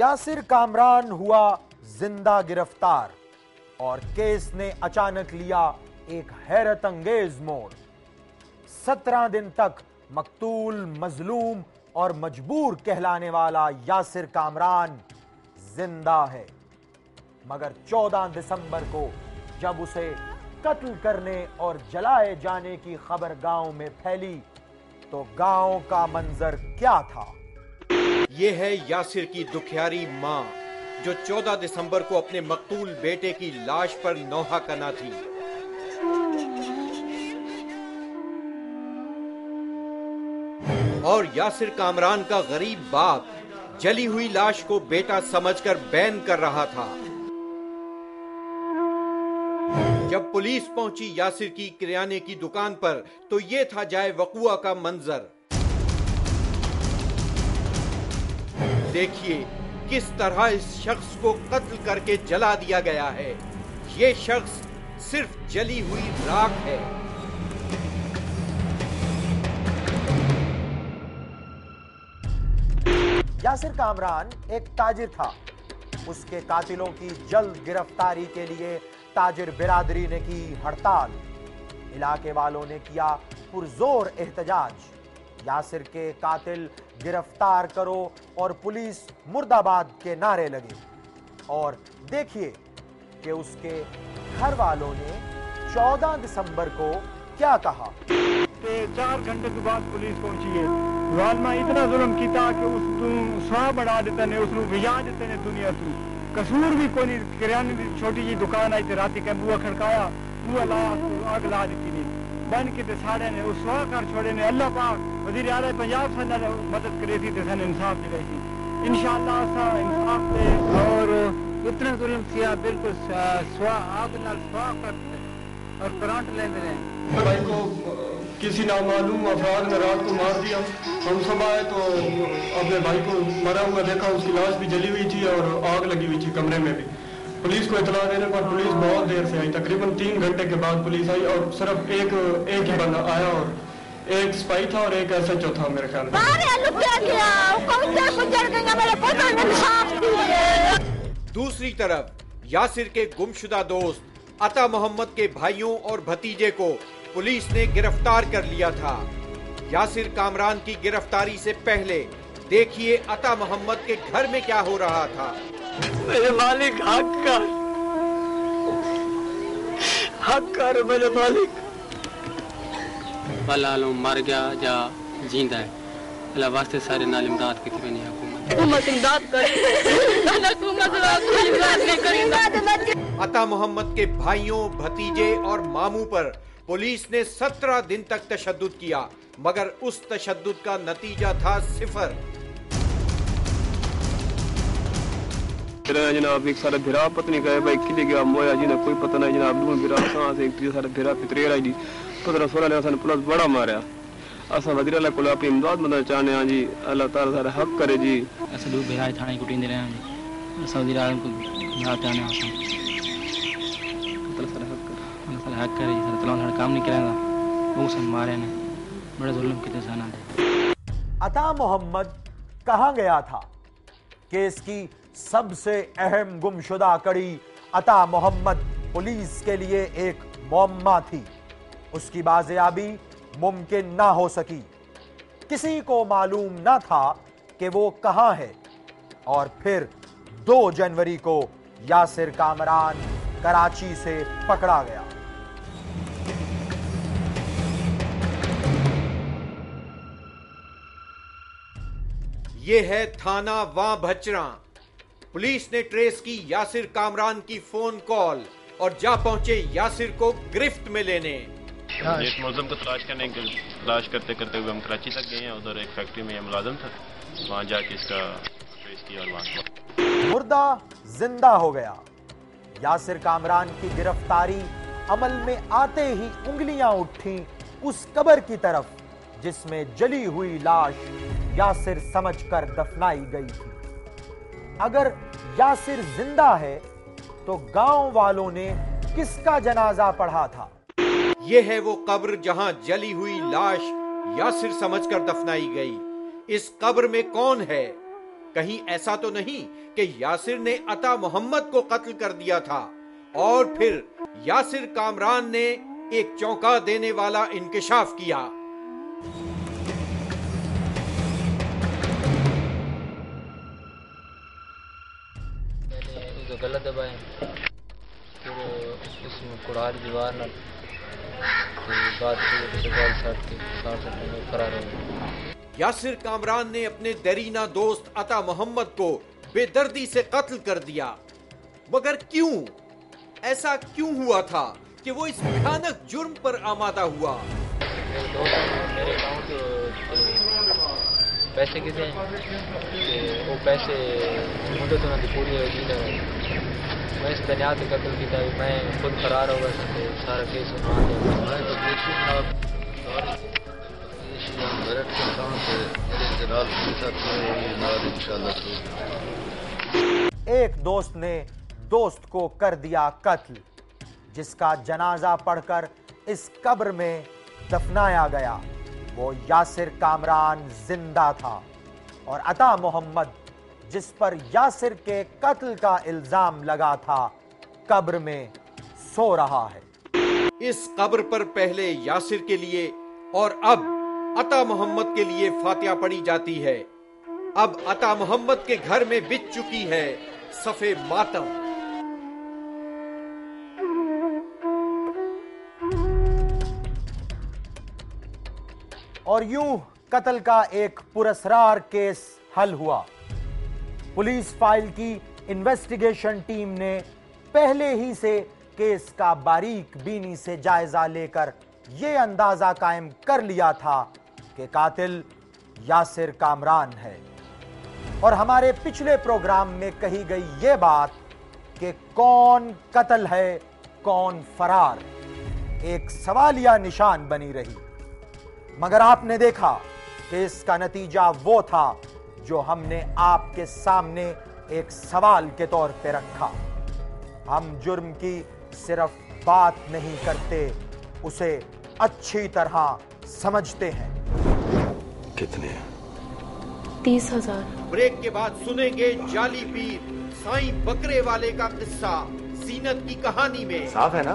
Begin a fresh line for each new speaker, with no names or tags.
यासिर कामरान हुआ जिंदा गिरफ्तार और केस ने अचानक लिया एक हैरत अंगेज मोड़। 17 दिन तक मकतूल, मजलूम और मजबूर कहलाने वाला यासिर कामरान जिंदा है, मगर 14 दिसंबर को जब उसे कत्ल करने और जलाए जाने की खबर गांव में फैली तो गांव का मंजर क्या था।
यह है यासिर की दुखियारी मां, जो 14 दिसंबर को अपने मकतूल बेटे की लाश पर नौहा कना थी। और यासिर कामरान का गरीब बाप जली हुई लाश को बेटा समझकर बैन कर रहा था। जब पुलिस पहुंची यासिर की किराने की दुकान पर तो यह था जाए वकुआ का मंजर। देखिए किस तरह इस शख्स को कत्ल करके जला दिया गया है। ये शख्स सिर्फ जली हुई राख है।
यासिर कामरान एक ताजिर था। उसके कातिलों की जल्द गिरफ्तारी के लिए ताजिर बिरादरी ने की हड़ताल। इलाके वालों ने किया पुरजोर एहतजाज। यासिर के कातिल गिरफ्तार करो और पुलिस मुर्दाबाद के नारे लगे। और देखिए कि उसके घर वालों ने 14 दिसंबर को क्या कहा।
4 घंटे के बाद पुलिस पहुंची है। वालमा इतना जुल्म किया कि उस स्वाह बढ़ा देते ने, उसनु विजा देते ने दुनिया तू। कसूर भी कोई किराने की छोटी जी दुकान आई थी, राती के बुआ खड़काया, बुआ ला आग ला दी थी बन के ते साड़े ने उस स्वाह कर छोड़े ने। अल्लाह पाक वजीर आला पंजाब से मदद करे थी ते सन इंसाफ मिले थी। इंशाअल्लाह असा इंसाफ ले और इतना जुल्म किया, बिल्कुल स्वाह आग नाल स्वाह करते और करंट लेते रहे।
भाई को किसी नामालूम अफराद ने रात को मार दिया। हम सब आए तो अपने भाई को मरा हुआ देखा, उसकी लाश भी जली हुई थी और आग लगी हुई थी कमरे में भी। पुलिस को इतला देने पर पुलिस बहुत देर से आई, तकरीबन 3 घंटे के बाद पुलिस आई और सिर्फ एक ही बंदा आया और एक सिपाही था और एक SHO था मेरे ख्याल में।
दूसरी तरफ यासिर के गुमशुदा दोस्त अता मोहम्मद के भाइयों और भतीजे को पुलिस ने गिरफ्तार कर लिया था। यासिर कामरान की गिरफ्तारी से पहले देखिए अता मोहम्मद के घर में क्या हो रहा था।
मेरे मालिक हक कर मेरे मालिक।
वाला मर गया या जिंदा है, अल्लाह वास्ते सारे नाल इमदाद की थी हुकूमत इमदाद
अता मोहम्मद के भाइयों, भतीजे और मामू पर पुलिस ने 17 दिन तक तशद्दुद किया, मगर उस तशद्दुद का नतीजा था 0।
जनाब एक सारा भिरा पत्नी गए भाई किले गया मोया जी ने कोई पता नहीं जनाब। दूर भिरा सांस एक तीसरा सारा भिरा पितरेर आई 15-16 ने सन पुलिस बड़ा मारया। असा वजीर अल्लाह को अपनी इमदाद मदद चाहने हैं जी। अल्लाह ताला सारा हक करे जी।
ऐसे दो भिरा थाने कुटींदे रहे हैं जी। वजीर आलम को मदद चाहने हैं अल्लाह सारा हक करे। अल्लाह सारा हक करे जी। सारा तलाव सारा काम नहीं करेगा वो सन मारे ने बड़े जुल्म किते साना दे।
अता मोहम्मद कहां गया था? केस की सबसे अहम गुमशुदा कड़ी अता मोहम्मद पुलिस के लिए एक मुअम्मा थी। उसकी बाजियाबी मुमकिन ना हो सकी। किसी को मालूम ना था कि वो कहां है। और फिर 2 जनवरी को यासिर कामरान कराची से पकड़ा गया।
ये है थाना वां भचरा। पुलिस ने ट्रेस की यासिर कामरान की फोन कॉल और जा पहुंचे यासिर को गिरफ्त में लेने।
एक मुलजिम को तलाश करते करते हुए हम कराची तक गए हैं। उधर एक फैक्ट्री में मुलाजिम था, वहां जाके इसका ट्रेस किया और वहां
मुर्दा जिंदा हो गया। यासिर कामरान की गिरफ्तारी अमल में आते ही उंगलियां उठी उस कब्र की तरफ जिसमें जली हुई लाश यासिर समझकर दफनाई गई थी। अगर यासिर जिंदा है तो गांव वालों ने किसका जनाजा पढ़ा था?
यह है वो कब्र जहां जली हुई लाश यासिर समझकर दफनाई गई। इस कब्र में कौन है? कहीं ऐसा तो नहीं कि यासिर ने अता मोहम्मद को कत्ल कर दिया था और फिर यासिर कामरान ने एक चौंका देने वाला इंकिशाफ किया।
मैंने गला दबाए, फिर इसमें कुड़ाल दीवार न फरार हो।
यासिर कामरान ने अपने दरीना दोस्त अता मोहम्मद को बेदर्दी से कत्ल कर दिया, मगर क्यों? ऐसा क्यों हुआ था कि वो इस भयानक जुर्म पर आमादा हुआ?
मेरे दोस्त मेरे अकाउंट पैसे कितने वो पैसे मुद्दत उन्होंने पूरी होगी, मैं इस दनिया से कत्ल किया, मैं खुद फरार हो गया तो सारा केस
एक दोस्त ने दोस्त को कर दिया कत्ल, जिसका जनाजा पढ़कर इस कब्र में दफनाया गया। वो यासिर कामरान जिंदा था और अता मोहम्मद, जिस पर यासिर के कत्ल का इल्जाम लगा था, कब्र में सो रहा है।
इस कब्र पर पहले यासिर के लिए और अब अता मोहम्मद के लिए फातिहा पढ़ी जाती है। अब अता मोहम्मद के घर में बिछ चुकी है सफे मातम।
और यूं कत्ल का एक पुरस्कार केस हल हुआ। पुलिस फाइल की इन्वेस्टिगेशन टीम ने पहले ही से केस का बारीक बीनी से जायजा लेकर यह अंदाजा कायम कर लिया था कि कातिल यासिर कामरान है। और हमारे पिछले प्रोग्राम में कही गई यह बात कि कौन कत्ल है कौन फरार, एक सवालिया निशान बनी रही। मगर आपने देखा कि इसका नतीजा वो था जो हमने आपके सामने एक सवाल के तौर पे रखा। हम जुर्म की सिर्फ बात नहीं करते, उसे अच्छी तरह समझते हैं।
कितने?
30,000।
ब्रेक के बाद सुनेंगे जाली पीर साईं बकरे वाले का किस्सा जीनत की कहानी में।
साफ है ना?